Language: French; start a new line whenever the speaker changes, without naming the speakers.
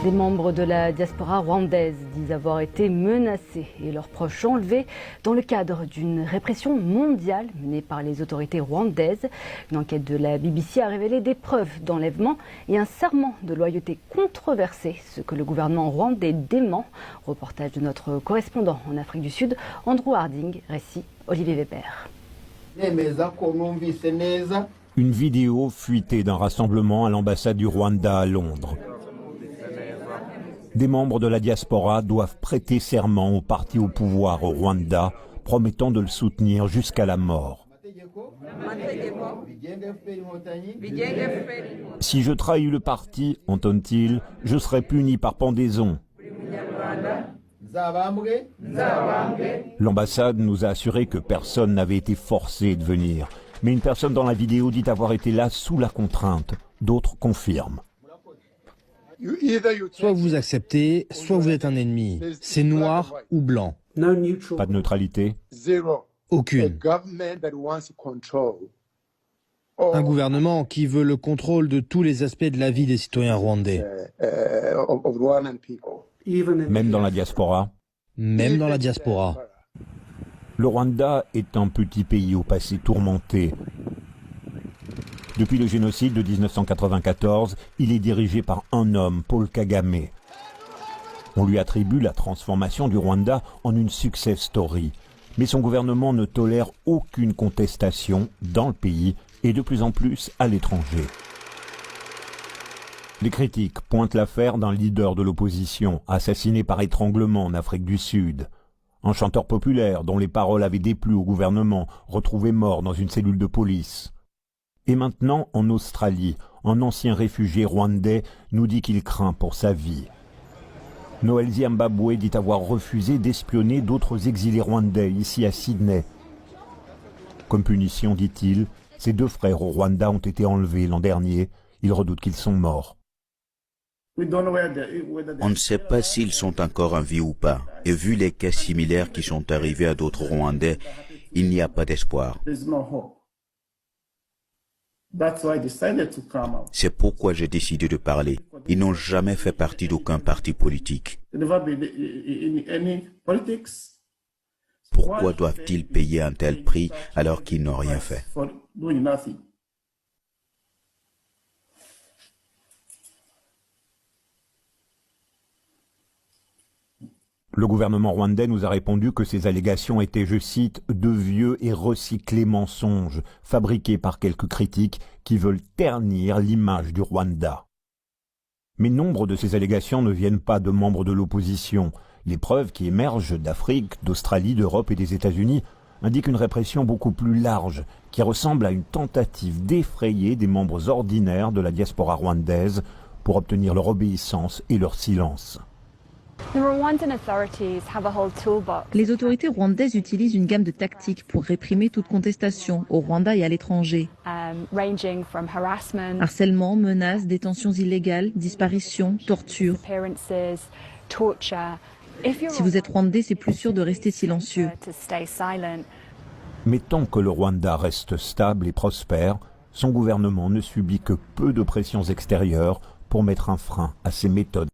Des membres de la diaspora rwandaise disent avoir été menacés et leurs proches enlevés dans le cadre d'une répression mondiale menée par les autorités rwandaises. Une enquête de la BBC a révélé des preuves d'enlèvement et un serment de loyauté controversé, ce que le gouvernement rwandais dément. Reportage de notre correspondant en Afrique du Sud, Andrew Harding, récit Olivier Weber.
Une vidéo fuitée d'un rassemblement à l'ambassade du Rwanda à Londres. Des membres de la diaspora doivent prêter serment au parti au pouvoir au Rwanda, promettant de le soutenir jusqu'à la mort. Si je trahis le parti, entonne-t-il, je serai puni par pendaison. L'ambassade nous a assuré que personne n'avait été forcé de venir. Mais une personne dans la vidéo dit avoir été là sous la contrainte. D'autres confirment.
Soit vous acceptez, soit vous êtes un ennemi. C'est noir ou blanc.
Pas de neutralité?
Aucune. Un gouvernement qui veut le contrôle de tous les aspects de la vie des citoyens rwandais.
Même dans la diaspora?
Même dans la diaspora.
Le Rwanda est un petit pays au passé tourmenté. Depuis le génocide de 1994, il est dirigé par un homme, Paul Kagame. On lui attribue la transformation du Rwanda en une success story. Mais son gouvernement ne tolère aucune contestation dans le pays et de plus en plus à l'étranger. Les critiques pointent l'affaire d'un leader de l'opposition, assassiné par étranglement en Afrique du Sud. Un chanteur populaire dont les paroles avaient déplu au gouvernement, retrouvé mort dans une cellule de police. Et maintenant, en Australie, un ancien réfugié rwandais nous dit qu'il craint pour sa vie. Noël Zimbabwe dit avoir refusé d'espionner d'autres exilés rwandais ici à Sydney. Comme punition, dit-il, ses 2 frères au Rwanda ont été enlevés l'an dernier. Il redoute qu'ils sont morts.
On ne sait pas s'ils sont encore en vie ou pas. Et vu les cas similaires qui sont arrivés à d'autres Rwandais, il n'y a pas d'espoir. C'est pourquoi j'ai décidé de parler. Ils n'ont jamais fait partie d'aucun parti politique. Pourquoi doivent-ils payer un tel prix alors qu'ils n'ont rien fait?
Le gouvernement rwandais nous a répondu que ces allégations étaient, je cite, « de vieux et recyclés mensonges » fabriqués par quelques critiques qui veulent ternir l'image du Rwanda. Mais nombre de ces allégations ne viennent pas de membres de l'opposition. Les preuves qui émergent d'Afrique, d'Australie, d'Europe et des États-Unis indiquent une répression beaucoup plus large, qui ressemble à une tentative d'effrayer des membres ordinaires de la diaspora rwandaise pour obtenir leur obéissance et leur silence.
Les autorités rwandaises utilisent une gamme de tactiques pour réprimer toute contestation au Rwanda et à l'étranger. Harcèlement, menaces, détentions illégales, disparitions, torture. Si vous êtes rwandais, c'est plus sûr de rester silencieux.
Mais tant que le Rwanda reste stable et prospère, son gouvernement ne subit que peu de pressions extérieures pour mettre un frein à ses méthodes.